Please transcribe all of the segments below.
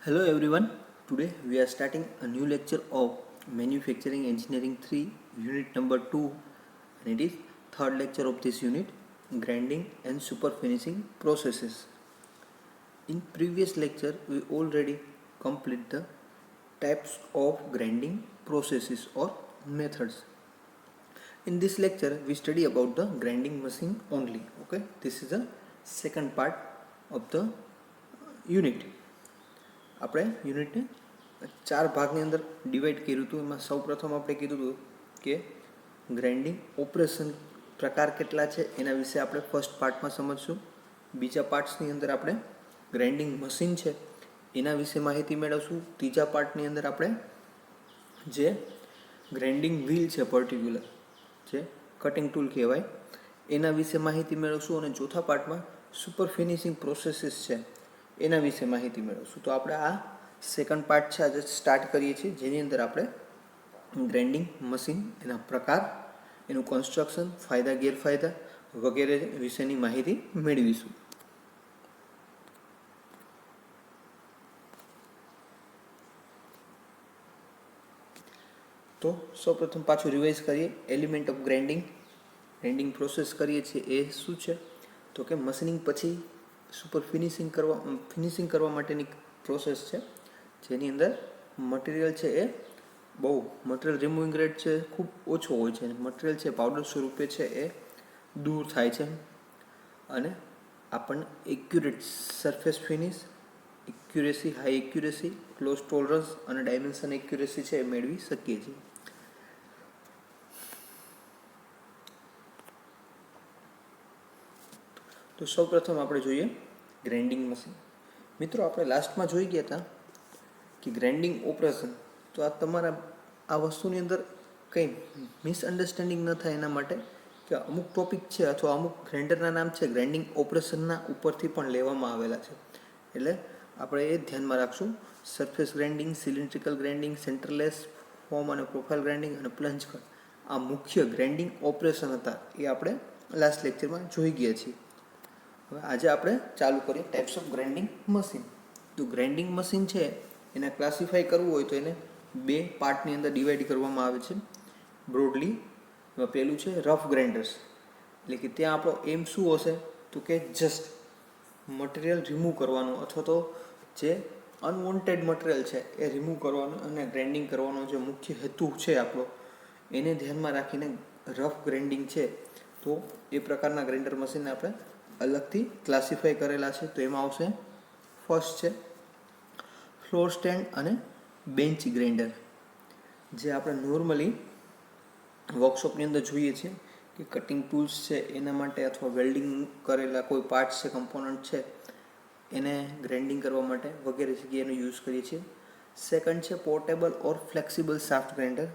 Hello everyone. Today we are starting a new lecture of Manufacturing Engineering 3 unit number 2 and it is third lecture of this unit, grinding and super finishing processes. In previous lecture we already completed the types of grinding processes or methods. In this lecture we study about the grinding machine only. Okay, this is the second part of the unit. આપણે યુનિટને ચાર ભાગની અંદર divide કર્યું હતું. એમાં સૌ પ્રથમ આપણે કીધું હતું કે ગ્રાઇન્ડિંગ ઓપરેશન પ્રકાર કેટલા છે એના વિશે આપણે ફર્સ્ટ પાર્ટમાં સમજશું. બીજા પાર્ટ્સની અંદર આપણે ગ્રાઇન્ડિંગ મશીન છે એના વિશે માહિતી મેળવશું. ત્રીજા પાર્ટની અંદર આપણે જે ગ્રાઇન્ડિંગ વ્હીલ છે પર્ટિક્યુલર જે કટિંગ ટૂલ કહેવાય એના વિશે માહિતી મેળવશું. અને ચોથા પાર્ટમાં સુપર ફિનિશિંગ પ્રોસેસીસ છે એના વિશે માહિતી મેળવશું. તો આપણે આ સેકન્ડ પાર્ટ છે આજે સ્ટાર્ટ કરીએ છીએ, જેની અંદર આપણે ગ્રાઇન્ડિંગ મશીન, એના પ્રકાર, એનું કન્સ્ટ્રક્શન, ફાયદા ગેરફાયદા વગેરે વિશેની માહિતી મેળવીશું. તો સૌપ્રથમ પાછું રિવાઇઝ કરીએ. એલિમેન્ટ ઓફ ગ્રાઇન્ડિંગ પ્રોસેસ કરીએ છીએ એ શું છે? તો કે મશીનિંગ પછી સુપર ફિનિશિંગ કરવા માટેની પ્રોસેસ છે, જેની અંદર મટીરિયલ છે એ બહુ મટીરિયલ રિમૂવિંગ રેટ છે ખૂબ ઓછો હોય છે. મટીરિયલ છે પાવડર સ્વરૂપે છે એ દૂર થાય છે અને આપણને accurate surface finish, high accuracy, close tolerance અને ડાયમેન્શન એક્યુરેસી છે એ મેળવી શકીએ છીએ. તો સૌ પ્રથમ આપણે જોઈએ ગ્રાઇન્ડિંગ મશીન. મિત્રો, આપણે લાસ્ટમાં જોઈ ગયા હતા કે ગ્રાઇન્ડિંગ ઓપરેશન. તો આ તમારા આ વસ્તુની અંદર કંઈ મિસઅન્ડરસ્ટેન્ડિંગ ન થાય એના માટે કે અમુક ટોપિક છે અથવા અમુક ગ્રાઇન્ડરના નામ છે ગ્રાઇન્ડિંગ ઓપરેશનના ઉપરથી પણ લેવામાં આવેલા છે. એટલે આપણે એ ધ્યાનમાં રાખશું. Surface grinding, cylindrical grinding, centreless, form અને પ્રોફાઇલ ગ્રાઇન્ડિંગ અને પ્લંજ કટ, આ મુખ્ય ગ્રાઇન્ડિંગ ઓપરેશન હતા એ આપણે લાસ્ટ લેક્ચરમાં જોઈ ગયા છીએ. હવે આજે આપણે ચાલુ કરીએ ટાઈપ્સ ઓફ ગ્રાઇન્ડિંગ મશીન. તો ગ્રાઇન્ડિંગ મશીન છે એને ક્લાસિફાઈ કરવું હોય તો એને બે પાર્ટની અંદર ડિવાઈડ કરવામાં આવે છે બ્રોડલી. પહેલું છે રફ ગ્રાઇન્ડર્સ, એટલે કે ત્યાં આપણો એમ શું હશે તો કે જસ્ટ મટીરિયલ રિમૂવ કરવાનું અથવા તો જે અનવોન્ટેડ મટીરિયલ છે એ રિમૂવ કરવાનું અને ગ્રાઇન્ડિંગ કરવાનો જે મુખ્ય હેતુ છે આપણો, એને ધ્યાનમાં રાખીને રફ ગ્રાઇન્ડિંગ છે. તો એ પ્રકારના ગ્રાઇન્ડર મશીનને આપણે અલગથી ક્લાસિફાઈ કરેલા છે. તો એમાં આવશે ફર્સ્ટ છે ફ્લોર સ્ટેન્ડ અને બેન્ચ ગ્રાઇન્ડર, જે આપણે નોર્મલી વર્કશોપની અંદર જોઈએ છીએ કે કટિંગ ટૂલ્સ છે એના માટે અથવા વેલ્ડિંગ કરેલા કોઈ પાર્ટ્સ છે, કમ્પોનન્ટ છે, એને ગ્રાઇન્ડિંગ કરવા માટે વગેરે જગ્યાએ એનો યુઝ કરીએ છીએ. સેકન્ડ છે પોર્ટેબલ ઓર ફ્લેક્સિબલ શાફ્ટ ગ્રાઇન્ડર.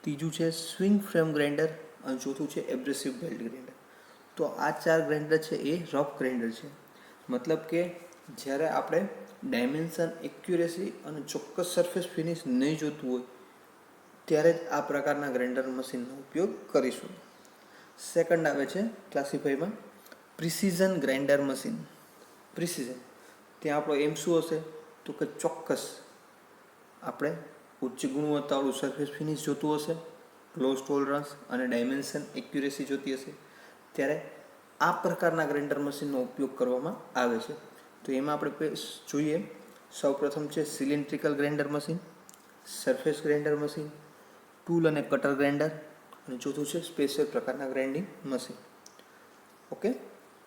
ત્રીજું છે સ્વિંગ ફ્રેમ ગ્રાઇન્ડર અને ચોથું છે એબ્રેસિવ બેલ્ટ ગ્રાઇન્ડર. તો આ ચાર ગ્રાઇન્ડર છે એ રફ ગ્રાઇન્ડર છે. મતલબ કે જ્યારે આપણે ડાયમેન્શન, એક્યુરેસી અને ચોક્કસ સરફેસ ફિનિશ નહીં જોતું હોય ત્યારે જ આ પ્રકારના ગ્રાઇન્ડર મશીનનો ઉપયોગ કરીશું. સેકન્ડ આવે છે ક્લાસિફાઈમાં પ્રિસિઝન ગ્રાઇન્ડર મશીન. પ્રિસિઝન, ત્યાં આપણો એમ શું હશે તો કે ચોક્કસ આપણે ઉચ્ચ ગુણવત્તાવાળું સરફેસ ફિનિશ જોતું હશે, ક્લોઝ ટોલરન્સ અને ડાયમેન્શન એક્યુરેસી જોતી હશે, ત્યારે આ પ્રકારના ગ્રાઇન્ડર મશીનનો ઉપયોગ કરવામાં આવે છે. તો એમાં આપણે જોઈએ સૌપ્રથમ છે cylindrical grinder machine, surface grinder machine, tool અને કટર ગ્રાઇન્ડર અને ચોથું છે સ્પેશિયલ પ્રકારના ગ્રાઇન્ડિંગ મશીન. ઓકે,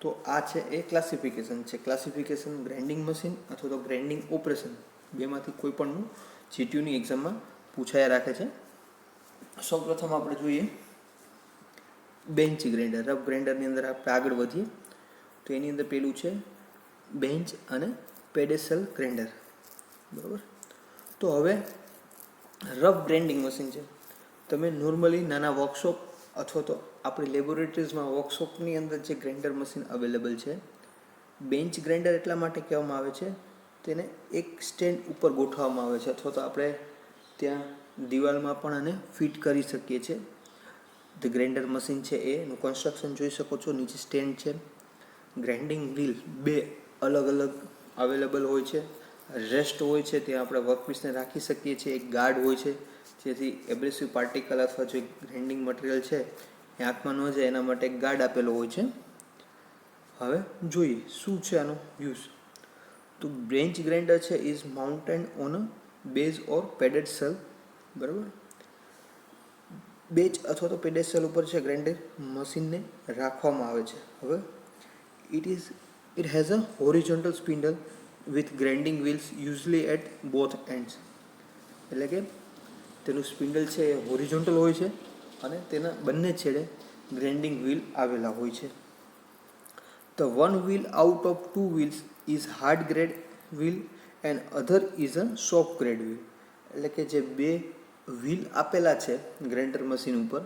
તો આ છે એ ક્લાસિફિકેશન છે. ક્લાસિફિકેશન ગ્રાઇન્ડિંગ મશીન અથવા તો ગ્રાઇન્ડિંગ ઓપરેશન બેમાંથી કોઈ પણનું જીટીયુની એક્ઝામમાં પૂછાયા રાખે છે. સૌપ્રથમ આપણે જોઈએ બેન્ચ ગ્રાઇન્ડર. રફ ગ્રાઇન્ડરની અંદર આપણે આગળ વધીએ તો એની અંદર પેલું છે બેન્ચ અને પેડેસલ ગ્રાઇન્ડર. બરાબર. તો હવે રફ ગ્રાઇન્ડિંગ મશીન છે. તમે નોર્મલી નાના વર્કશોપ અથવા તો આપણી લેબોરેટરીઝમાં વર્કશોપની અંદર જે ગ્રાઇન્ડર મશીન અવેલેબલ છે, બેન્ચ ગ્રાઇન્ડર એટલા માટે કહેવામાં આવે છે તેને એક સ્ટેન્ડ ઉપર ગોઠવવામાં આવે છે અથવા તો આપણે ત્યાં દિવાલમાં પણ આને ફિટ કરી શકીએ છીએ. ધ ગ્રાઇન્ડર મશીન છે એનું કન્સ્ટ્રક્શન જોઈ શકો છો. નીચે સ્ટેન્ડ છે. ગ્રાઇન્ડિંગ વ્હીલ બે અલગ અલગ અવેલેબલ હોય છે, રેસ્ટ હોય છે ત્યાં આપણે વર્કપીસને રાખી શકીએ છીએ. એક ગાર્ડ હોય છે જેથી એબ્રેસિવ પાર્ટિકલ અથવા જે ગ્રાઇન્ડિંગ મટીરિયલ છે એ આંખમાં ન જાય એના માટે એક ગાર્ડ આપેલો હોય છે. હવે જોઈએ શું છે આનો યુઝ. તો બેન્ચ ગ્રાઇન્ડર છે is mounted on a base or pedestal. બરાબર, બેઝ અથવા તો પેડેસ્ટલ ઉપર છે ગ્રાઇન્ડર મશીનને રાખવામાં આવે છે. હવે it has a horizontal spindle with grinding wheels usually at both ends. એટલે કે તેનું સ્પિન્ડલ છે એ હોરિઝોન્ટલ હોય છે અને તેના બંને છેડે ગ્રાઇન્ડિંગ વ્હીલ આવેલા હોય છે. The one wheel out of two wheels is hard grade wheel and other is a soft grade wheel. એટલે કે જે બે વ્હીલ આપેલા છે ગ્રાઇન્ડર મશીન ઉપર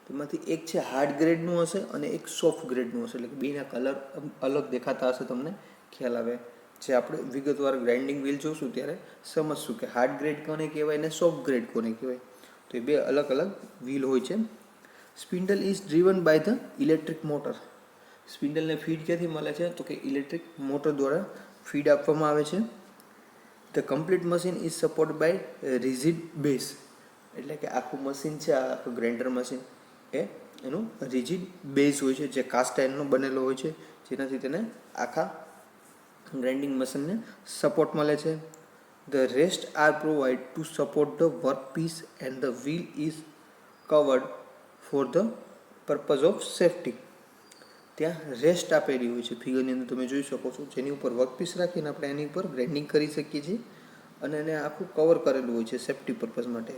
તેમાંથી એક છે હાર્ડ ગ્રેડનું હશે અને એક સોફ્ટ ગ્રેડનું હશે. એટલે કે બેના કલર અલગ દેખાતા હશે, તમને ખ્યાલ આવે. જે આપણે વિગતવાર ગ્રાઇન્ડિંગ વ્હીલ જોશું ત્યારે સમજશું કે હાર્ડ ગ્રેડ કોને કહેવાય ને સોફ્ટ ગ્રેડ કોને કહેવાય. તો એ બે અલગ અલગ વ્હીલ હોય છે. Spindle is driven by the electric motor. સ્પિન્ડલને ફીડ ક્યાંથી મળે છે તો કે ઇલેક્ટ્રિક મોટર દ્વારા ફીડ આપવામાં આવે છે. The complete machine is support by rigid base. એટલે કે આખું મશીન છે, આ આખું ગ્રાઇન્ડર મશીન એ એનું રિજિડ બેઝ હોય છે જે કાસ્ટ આયર્નનો બનેલો હોય છે, જેનાથી તેને આખા ગ્રાઇન્ડિંગ મશીનને સપોર્ટ મળે છે. The rest are provide to support the work piece and the wheel is covered for the purpose of safety. ત્યાં રેસ્ટ આપેલી હોય છે, ફિગરની અંદર તમે જોઈ શકો છો, જેની ઉપર વર્કપીસ રાખીને આપણે એની ઉપર ગ્રાઇન્ડિંગ કરી શકીએ છીએ અને એને આખું કવર કરેલું હોય છે સેફ્ટી પર્પઝ માટે.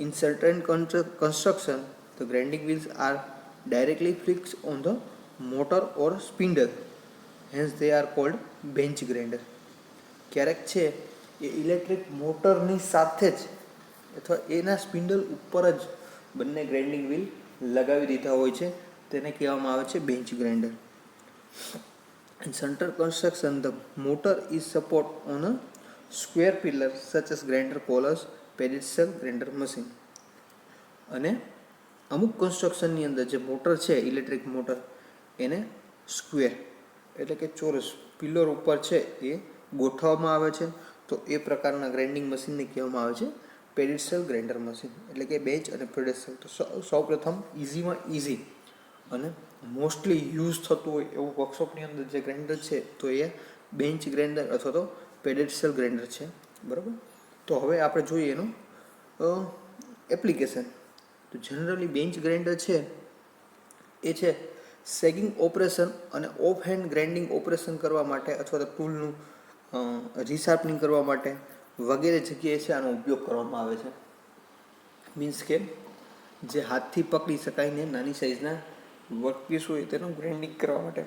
In certain construction the grinding wheels are directly fix on the motor or spindle, hence they are called bench grinder. ક્યારેક છે એ ઇલેક્ટ્રિક મોટરની સાથે જ અથવા એના સ્પિન્ડલ ઉપર જ બંને ગ્રાઇન્ડિંગ વ્હીલ લગાવી દીધા હોય છે, તેને કહેવામાં આવે છે bench grinder. In center construction, the motor is support on a square pillar such as grinder collars, pedestal, grinder machine. અને અમુક કન્સ્ટ્રક્શનની અંદર જે મોટર છે ઇલેક્ટ્રિક મોટર એને સ્ક્વેર એટલે કે ચોરસ પિલર ઉપર છે એ ગોઠવવામાં આવે છે. તો એ પ્રકારના ગ્રાઇન્ડિંગ મશીનને કહેવામાં આવે છે પેડેસ્ટલ ગ્રાઇન્ડર મશીન. એટલે કે બેન્ચ અને પેડેસ્ટલ. તો સૌપ્રથમ ઇઝીમાં ઇઝી અને મોસ્ટલી યુઝ થતું હોય એવું વર્કશોપની અંદર જે ગ્રાઇન્ડર છે તો એ બેન્ચ ગ્રાઇન્ડર અથવા તો પેડેસ્ટલ ગ્રાઇન્ડર છે. બરાબર, તો હવે આપણે જોઈએ એનું એપ્લિકેશન. તો જનરલી બેન્ચ ગ્રાઇન્ડર છે એ છે સેગિંગ ઓપરેશન અને ઓફ હેન્ડ ગ્રાઇન્ડિંગ ઓપરેશન કરવા માટે અથવા તો ટૂલનું રિશાર્પનિંગ કરવા માટે વગેરે જગ્યાએ છે આનો ઉપયોગ કરવામાં આવે છે. મીન્સ કે જે હાથથી પકડી શકાય ને નાની સાઇઝના વર્કપીસ હોય તેનું ગ્રાઇન્ડિંગ કરવા માટે.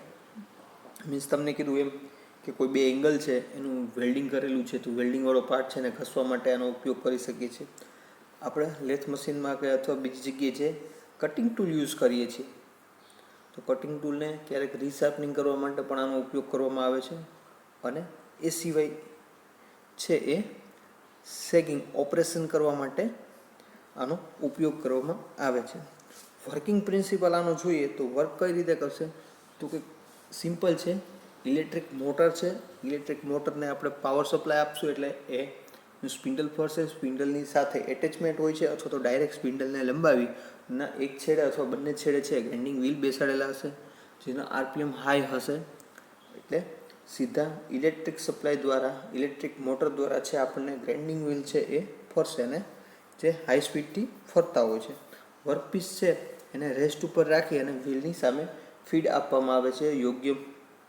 મીન્સ તમને કીધું એમ કે કોઈ બે એંગલ છે એનું વેલ્ડિંગ કરેલું છે તો વેલ્ડિંગવાળો પાર્ટ છે ને ઘસવા માટે આનો ઉપયોગ કરી શકીએ છીએ. આપણે લેથ મશીનમાં કે અથવા બીજી જગ્યાએ જે કટિંગ ટૂલ યુઝ કરીએ છીએ તો કટિંગ ટૂલને ક્યારેક રિશાર્પનિંગ કરવા માટે પણ આનો ઉપયોગ કરવામાં આવે છે. અને એ સિવાય છે એ સેગિંગ ઓપરેશન કરવા માટે આનો ઉપયોગ કરવામાં આવે છે. વર્કિંગ પ્રિન્સિપલ આનો જોઈએ તો વર્ક કઈ રીતે કરશે તો કે સિમ્પલ છે. ઇલેક્ટ્રિક મોટર છે, ઇલેક્ટ્રિક મોટરને આપણે પાવર સપ્લાય આપશું એટલે એ સ્પિન્ડલ ફરશે. સ્પિન્ડલની સાથે એટેચમેન્ટ હોય છે અથવા તો ડાયરેક્ટ સ્પિન્ડલને લંબાવી ના એક છેડે અથવા બંને છેડે છે ગ્રાઇન્ડિંગ વ્હીલ બેસાડેલા હશે જેનો આરપીએમ હાઈ હશે એટલે સીધા ઇલેક્ટ્રિક સપ્લાય દ્વારા ઇલેક્ટ્રિક મોટર દ્વારા છે આપણને ગ્રાઇન્ડિંગ વ્હીલ છે એ ફરશે અને જે હાઈ સ્પીડથી ફરતા હોય છે. વર્કપીસ છે એને રેસ્ટ ઉપર રાખી અને વ્હીલની સામે ફીડ આપવામાં આવે છે યોગ્ય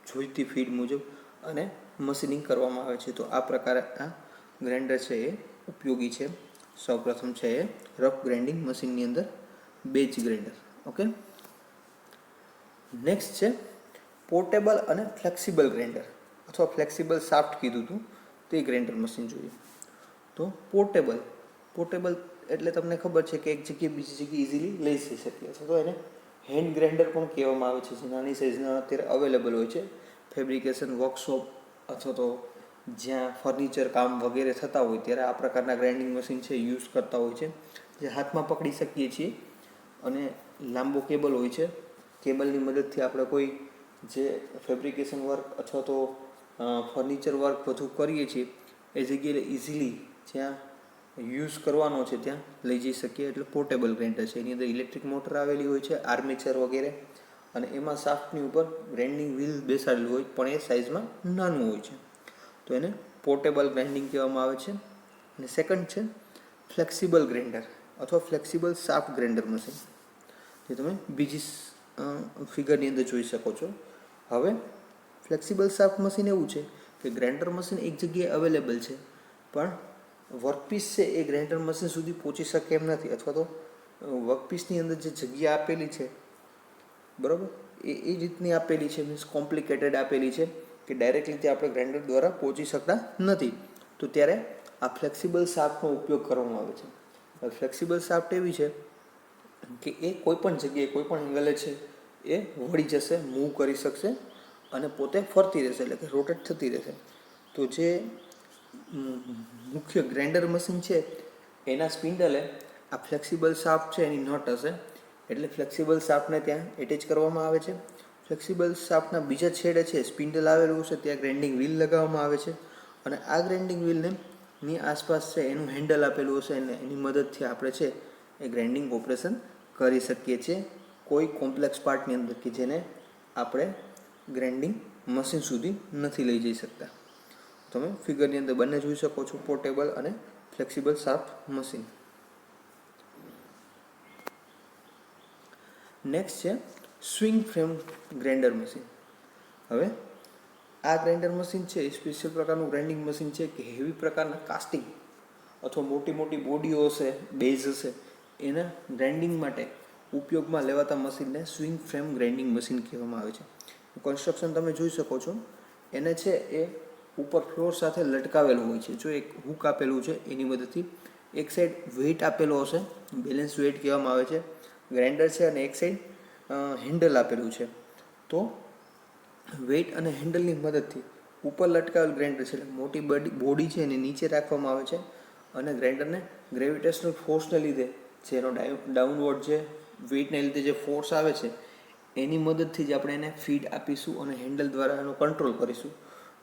જોઈતી ફીડ મુજબ અને મશીનિંગ કરવામાં આવે છે. તો આ પ્રકારે આ ગ્રાઇન્ડર છે એ ઉપયોગી છે. સૌપ્રથમ છે એ રફ ગ્રાઇન્ડિંગ મશીનની અંદર બેન્ચ ગ્રાઇન્ડર. ઓકે, નેક્સ્ટ છે પોર્ટેબલ અને ફ્લેક્સિબલ ગ્રાઇન્ડર અથવા ફ્લેક્સિબલ શાફ્ટ કીધું હતું તે ગ્રાઇન્ડર મશીન જોઈએ. તો પોર્ટેબલ એટલે તમને ખબર છે કે એક જગ્યાએ બીજી જગ્યાએ ઇઝીલી લઈ જઈ શકીએ અથવા તો એને હેન્ડ ગ્રાઇન્ડર પણ કહેવામાં આવે છે. જે નાની સાઇઝના અત્યારે અવેલેબલ હોય છે ફેબ્રિકેશન વર્કશોપ અથવા તો જ્યાં ફર્નિચર કામ વગેરે થતા હોય ત્યારે આ પ્રકારના ગ્રાઇન્ડિંગ મશીન છે યુઝ કરતા હોય છે, જે હાથમાં પકડી શકીએ છીએ અને લાંબો કેબલ હોય છે. કેબલની મદદથી આપણે કોઈ જે ફેબ્રિકેશન વર્ક અથવા તો ફર્નિચર વર્ક બધું કરીએ છીએ એ જગ્યાએ ઇઝીલી જ્યાં યુઝ કરવાનો છે ત્યાં લઈ જઈ શકીએ, એટલે પોર્ટેબલ ગ્રાઇન્ડર છે. એની અંદર ઇલેક્ટ્રિક મોટર આવેલી હોય છે, આર્મેચર વગેરે, અને એમાં શાફ્ટની ઉપર ગ્રાઇન્ડિંગ વ્હીલ બેસાડેલું હોય, પણ એ સાઇઝમાં નાનું હોય છે, તો એને પોર્ટેબલ ગ્રાઇન્ડિંગ કહેવામાં આવે છે. અને સેકન્ડ છે ફ્લેક્સિબલ ગ્રાઇન્ડર અથવા ફ્લેક્સિબલ શાફ્ટ ગ્રાઇન્ડર મશીન, જે તમે બીજી ફિગરની અંદર જોઈ શકો છો. હવે ફ્લેક્સિબલ શાફ્ટ મશીન એવું છે કે ગ્રાઇન્ડર મશીન એક જગ્યાએ અવેલેબલ છે, પણ વર્કપીસ છે એ ગ્રાઇન્ડર મશીન સુધી પહોંચી શકે એમ નથી, અથવા તો વર્કપીસની અંદર જે જગ્યા આપેલી છે, બરાબર, એ રીતની આપેલી છે, મીન્સ કોમ્પ્લિકેટેડ આપેલી છે કે ડાયરેક્ટ રીતે આપણે ગ્રાઇન્ડર દ્વારા પહોંચી શકતા નથી. તો ત્યારે આ ફ્લેક્સિબલ શાફ્ટનો ઉપયોગ કરવામાં આવે છે. ફ્લેક્સિબલ શાફ્ટ એવી છે કે એ કોઈપણ જગ્યાએ કોઈપણ એંગલે છે એ વળી જશે, મૂવ કરી શકશે અને પોતે ફરતી રહેશે, એટલે કે રોટેટ થતી રહેશે. તો જે મુખ્ય ગ્રાઇન્ડર મશીન છે એના સ્પિન્ડલે આ ફ્લેક્સિબલ શાફ્ટ છે એની નટ હશે, એટલે ફ્લેક્સિબલ શાફ્ટને ત્યાં એટેચ કરવામાં આવે છે. ફ્લેક્સિબલ શાફ્ટના બીજા છેડે છે સ્પિન્ડલ આવેલું હશે, ત્યાં ગ્રાઇન્ડિંગ વ્હીલ લગાવવામાં આવે છે, અને આ ગ્રાઇન્ડિંગ વ્હીલને ની આસપાસ છે એનું હેન્ડલ આપેલું હશે, અને એની મદદથી આપણે છે એ ગ્રાઇન્ડિંગ ઓપરેશન કરી શકીએ છીએ કોઈ કોમ્પ્લેક્સ પાર્ટની અંદર કે જેને આપણે ગ્રાઇન્ડિંગ મશીન સુધી નથી લઈ જઈ શકતા. તમે ફિગરની અંદર બંને જોઈ શકો છો, પોર્ટેબલ અને ફ્લેક્સિબલ શાફ્ટ મશીન. નેક્સ્ટ છે સ્વિંગ ફ્રેમ ગ્રાઇન્ડર મશીન. હવે આ ગ્રાઇન્ડર મશીન છે એ સ્પેશિયલ પ્રકારનું ગ્રાઇન્ડિંગ મશીન છે કે હેવી પ્રકારના કાસ્ટિંગ અથવા મોટી મોટી બોડીઓ હશે, બેઝ હશે, એના ગ્રાઇન્ડિંગ માટે ઉપયોગમાં લેવાતા મશીનને સ્વિંગ ફ્રેમ ગ્રાઇન્ડિંગ મશીન કહેવામાં આવે છે. કન્સ્ટ્રક્શન તમે જોઈ શકો છો, એને છે એ ઉપર ફ્લોર સાથે લટકાવેલું હોય છે. જો એક હૂક આપેલું છે એની મદદથી એક સાઈડ વેઇટ આપેલો હશે, બેલેન્સ વેઇટ કહેવામાં આવે છે, ગ્રાઇન્ડર છે, અને એક સાઈડ હેન્ડલ આપેલું છે. તો વેઇટ અને હેન્ડલની મદદથી ઉપર લટકાવેલ ગ્રાઇન્ડર છે, એટલે મોટી બોડી છે એને નીચે રાખવામાં આવે છે, અને ગ્રાઇન્ડરને ગ્રેવિટેશનલ ફોર્સને લીધે જે એનો ડાઉનવર્ડ છે વેઇટને લીધે જે ફોર્સ આવે છે એની મદદથી જ આપણે એને ફીડ આપીશું અને હેન્ડલ દ્વારા એનો કંટ્રોલ કરીશું.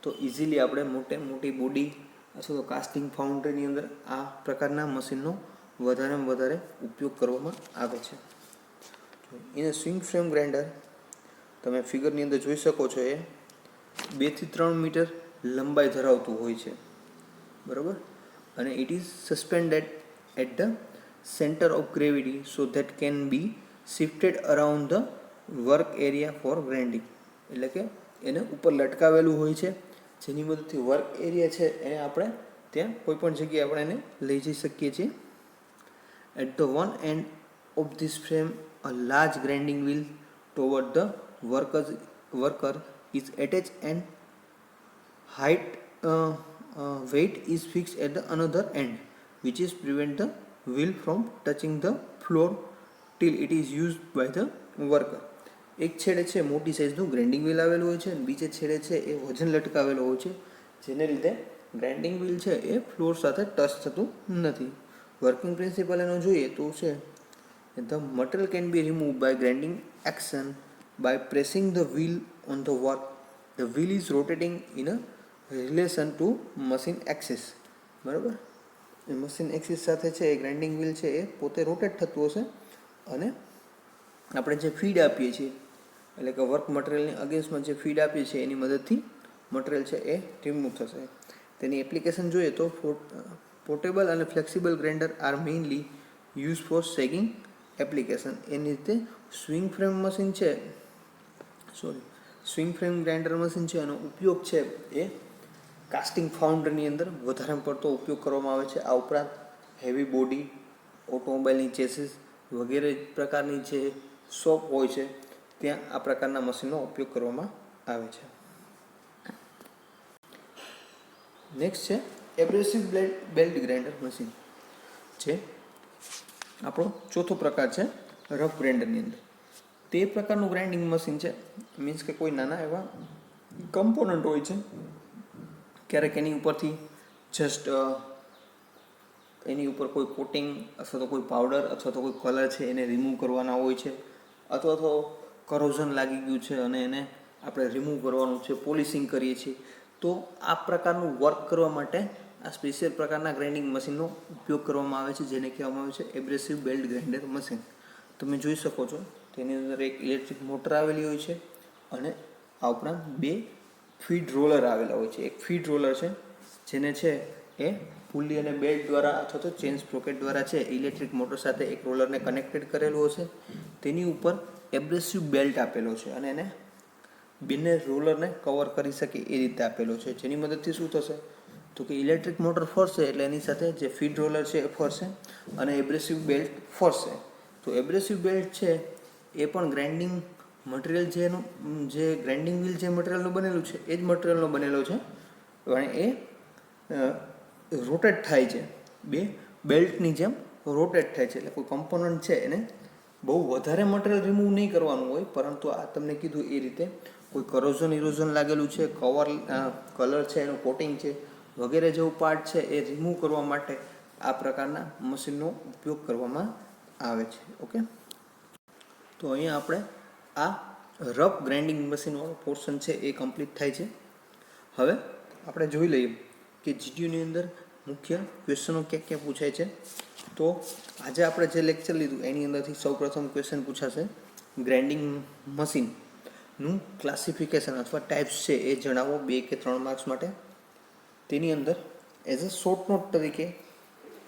તો ઇઝીલી આપણે મોટી બોડી અથવા તો કાસ્ટિંગ ફાઉન્ડરીની અંદર આ પ્રકારના મશીનનો વધારેમાં વધારે ઉપયોગ કરવામાં આવે છે. એને સ્વિંગ ફ્રેમ ગ્રાઇન્ડર તમે ફિગરની અંદર જોઈ શકો છો, એ 2 થી 3 મીટર લંબાઈ ધરાવતું હોય છે, બરાબર, અને it is suspended at the centre of gravity so that can be shifted around the work area for grinding. એટલે કે એને ઉપર લટકાવેલું હોય છે, જેની મદદથી વર્ક એરિયા છે એને આપણે ત્યાં કોઈપણ જગ્યાએ આપણે એને લઈ જઈ શકીએ છીએ. At the one end of this frame a large grinding wheel toward the worker is attached and height weight is fixed at the another end, which is prevent the wheel from touching the floor till it is used by the worker. એક છેડે છે મોટી સાઇઝનું grinding wheel આવેલું હોય છે, અને બીજે છેડે છે એ વજન લટકાવેલો હોય છે, જેને લીધે ગ્રાઇન્ડિંગ વ્હીલ છે એ ફ્લોર સાથે ટચ થતું નથી. વર્કિંગ પ્રિન્સિપલ એનો જોઈએ તો છે the material can be removed by grinding action by pressing the wheel on the work. The wheel is rotating in a relation to machine axis. બરાબર, એ machine axis સાથે છે એ ગ્રાઇન્ડિંગ વ્હીલ છે એ પોતે rotate થતું હશે, અને આપણે જે ફીડ આપીએ છીએ એટલે કે વર્ક મટીરિયલની અગેન્સ્ટમાં જે ફીડ આપીએ છીએ એની મદદથી મટીરિયલ છે એ રિમૂવ થશે. તેની એપ્લિકેશન જોઈએ તો પોર્ટેબલ અને flexible grinder are mainly use for snagging application. એની રીતે સ્વિંગ ફ્રેમ ગ્રાઇન્ડર મશીન છે એનો ઉપયોગ છે એ કાસ્ટિંગ ફાઉન્ડરની અંદર વધારે પડતો ઉપયોગ કરવામાં આવે છે. આ ઉપરાંત હેવી બોડી, ઓટોમોબાઈલની ચેસીસ વગેરે પ્રકારની જે શોપ હોય છે ત્યાં આ પ્રકારના મશીનનો ઉપયોગ કરવામાં આવે છે. નેક્સ્ટ છે એબ્રેસિવ બેલ્ટ ગ્રાઇન્ડર મશીન, જે આપણો ચોથો પ્રકાર છે રફ ગ્રાઇન્ડરની અંદર. તે પ્રકારનું ગ્રાઇન્ડિંગ મશીન છે, મીન્સ કે કોઈ નાના એવા કમ્પોનન્ટ હોય છે, ક્યારેક એની ઉપરથી જસ્ટ એની ઉપર કોઈ કોટિંગ અથવા તો કોઈ પાવડર અથવા તો કોઈ કલર છે એને રિમૂવ કરવાના હોય છે, અથવા તો કરોઝન લાગી ગયું છે અને એને આપણે રિમૂવ કરવાનું છે, પોલિશિંગ કરીએ છીએ. તો આ પ્રકારનું વર્ક કરવા માટે આ સ્પેશિયલ પ્રકારના ગ્રાઇન્ડિંગ મશીનનો ઉપયોગ કરવામાં આવે છે, જેને કહેવામાં આવે છે એબ્રેસિવ બેલ્ટ ગ્રાઇન્ડર મશીન. તમે જોઈ શકો છો તેની અંદર એક ઇલેક્ટ્રિક મોટર આવેલી હોય છે અને આ ઉપરાંત 2 ફીડ રોલર આવેલા હોય છે. એક ફીડ રોલર છે જેને છે એ પુલી અને બેલ્ટ દ્વારા અથવા તો ચેન સ્પ્રોકેટ દ્વારા છે ઇલેક્ટ્રિક મોટર સાથે એક રોલરને કનેક્ટેડ કરેલું હશે. તેની ઉપર એબ્રેસિવ બેલ્ટ આપેલો છે અને એને બંને રોલરને કવર કરી શકે એ રીતે આપેલો છે, જેની મદદથી શું થશે તો કે ઇલેક્ટ્રિક મોટર ફરશે એટલે એની સાથે જે ફીડ રોલર છે એ ફરશે અને એબ્રેસિવ બેલ્ટ ફરશે. તો એબ્રેસિવ બેલ્ટ છે એ પણ ગ્રાઇન્ડિંગ મટીરિયલ જે ગ્રાઇન્ડિંગ વ્હીલ જે મટીરિયલનું બનેલું છે એ જ મટીરિયલનો બનેલો છે અને એ રોટેટ થાય છે, 2 બેલ્ટની જેમ રોટેટ થાય છે. એટલે કોઈ કમ્પોનન્ટ છે એને બહુ વધારે મટીરિયલ રિમૂવ નહીં કરવાનું હોય, પરંતુ આ તમને કીધું એ રીતે કોઈ કરોઝન ઇરોઝન લાગેલું છે, કલર છે, એનું કોટિંગ છે વગેરે જેવું પાર્ટ છે એ રિમૂવ કરવા માટે આ પ્રકારના મશીનનો ઉપયોગ કરવામાં આવે છે. ઓકે, તો અહીંયા આપણે આ રફ ગ્રાઇન્ડિંગ મશીનવાળો પોર્શન છે એ કમ્પ્લીટ થાય છે. હવે આપણે જોઈ લઈએ કે જીટીયુની અંદર મુખ્ય ક્વેશ્ચનો ક્યાં ક્યાં પૂછાય છે. તો આજે આપણે જે લેક્ચર લીધું એની અંદરથી સૌપ્રથમ ક્વેશ્ચન પૂછાશે ગ્રાઇન્ડિંગ મશીનનું ક્લાસિફિકેશન અથવા ટાઈપ્સ છે એ જણાવો 2 કે 3 માર્ક્સ માટે. તેની અંદર એઝ અ શોર્ટ નોટ તરીકે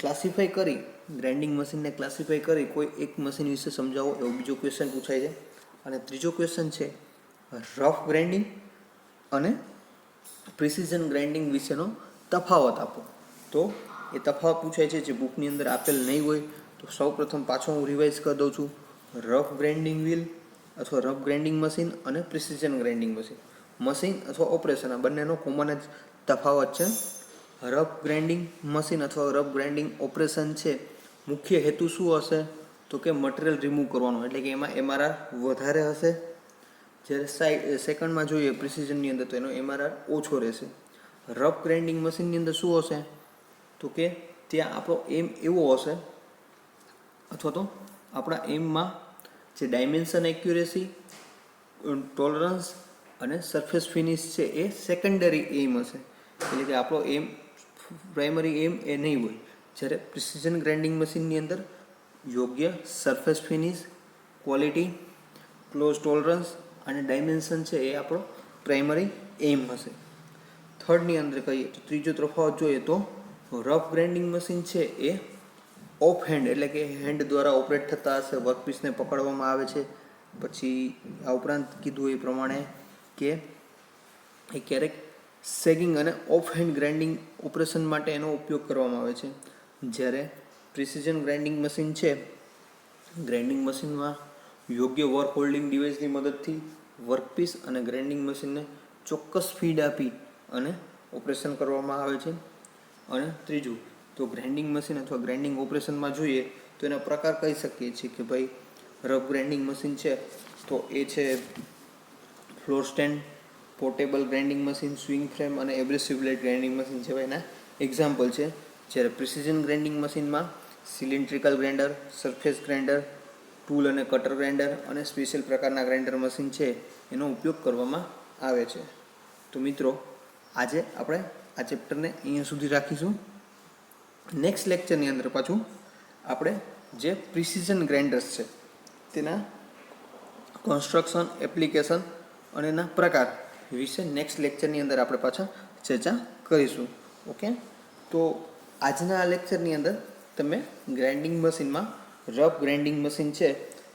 ક્લાસિફાઈ કરી ગ્રાઇન્ડિંગ મશીનને ક્લાસિફાઈ કરી કોઈ એક મશીન વિશે સમજાવો એવો બીજો ક્વેશ્ચન પૂછાય છે. અને ત્રીજો ક્વેશ્ચન છે રફ ગ્રાઇન્ડિંગ અને પ્રિસિઝન ગ્રાઇન્ડિંગ વિશેનો તફાવત આપો. તો એ તફાવત પૂછાય છે જે બુકની અંદર આપેલ નહીં હોય. તો સૌપ્રથમ પાછો હું રિવાઇઝ કરી દઉં છું. રફ ગ્રાઇન્ડિંગ વ્હીલ અથવા રફ ગ્રાઇન્ડિંગ મશીન અને પ્રિસિઝન ગ્રાઇન્ડિંગ મશીન અથવા ઓપરેશન, આ બંનેનો કોમન જ તફાવત છે. રફ ગ્રાઇન્ડિંગ મશીન અથવા રફ ગ્રાઇન્ડિંગ ઓપરેશન છે મુખ્ય હેતુ શું હશે તો કે મટીરિયલ રિમૂવ કરવાનો, એટલે કે એમાં એમઆરઆર વધારે હશે. જ્યારે સેકન્ડમાં જોઈએ પ્રિસિઝનની અંદર તો એનો એમઆરઆર ઓછો રહેશે. રફ ગ્રાઇન્ડિંગ મશીનની અંદર શું હશે તો કે ત્યાં આપણો એમ એવો હશે અથવા તો આપણા એમમાં જે ડાયમેન્શન એક્યુરેસી, ટોલરન્સ અને સરફેસ ફિનિશ છે એ સેકન્ડરી એમ હશે, એટલે કે આપણો એમ પ્રાઇમરી એમ એ નહીં હોય. જ્યારે પ્રિસિઝન ગ્રાઇન્ડિંગ મશીનની અંદર યોગ્ય surface finish, quality, close tolerance અને ડાયમેન્શન છે એ આપણો પ્રાઇમરી એમ હશે. થર્ડની અંદર કહીએ તો ત્રીજો તફાવત જોઈએ તો રફ ગ્રાઇન્ડિંગ મશીન છે એ ઓફ હેન્ડ એટલે કે હેન્ડ દ્વારા ઓપરેટ થતા હશે, વર્કપીસને પકડવામાં આવે છે. પછી આ ઉપરાંત કીધું એ પ્રમાણે કે એ ક્યારેક સેગિંગ અને ઓફ હેન્ડ ગ્રાઇન્ડિંગ ઓપરેશન માટે એનો ઉપયોગ કરવામાં આવે છે. જ્યારે પ્રિસિઝન ગ્રાઇન્ડિંગ મશીન છે, ગ્રાઇન્ડિંગ મશીનમાં યોગ્ય વર્ક હોલ્ડિંગ ડિવાઇસની મદદથી વર્કપીસ અને ગ્રાઇન્ડિંગ મશીનને ચોક્કસ ફીડ આપી અને ઓપરેશન કરવામાં આવે છે. અને ત્રીજું તો ગ્રાઇન્ડિંગ મશીન અથવા ગ્રાઇન્ડિંગ ઓપરેશનમાં જોઈએ તો એના પ્રકાર કહી શકીએ છીએ કે ભાઈ રફ ગ્રાઇન્ડિંગ મશીન છે તો એ છે floor stand, portable grinding machine, swing frame અને એબ્રેસિવ બ્લેડ ગ્રાઇન્ડિંગ મશીન જેવા એના એક્ઝામ્પલ છે. જ્યારે પ્રિસિઝન ગ્રાઇન્ડિંગ મશીનમાં cylindrical grinder, surface grinder, tool અને કટર ગ્રાઇન્ડર અને સ્પેશિયલ પ્રકારના ગ્રાઇન્ડર મશીન છે એનો ઉપયોગ કરવામાં આવે છે. તો મિત્રો આજે આપણે આ ચેપ્ટરને અહીંયા સુધી રાખીશું. નેક્સ્ટ લેક્ચરની અંદર પાછું આપણે જે પ્રિસિઝન ગ્રાઇન્ડર્સ છે તેના કન્સ્ટ્રક્શન, એપ્લિકેશન અને એના પ્રકાર વિશે નેક્સ્ટ લેક્ચરની અંદર આપણે પાછા ચર્ચા કરીશું. ઓકે, તો આજના આ લેક્ચરની અંદર તમે ગ્રાઇન્ડિંગ મશીનમાં રફ ગ્રાઇન્ડિંગ મશીન છે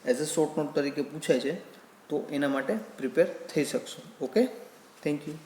એઝ અ શોર્ટ નોટ તરીકે પૂછાય છે તો એના માટે પ્રિપેર થઈ શકશો. Okay, thank you.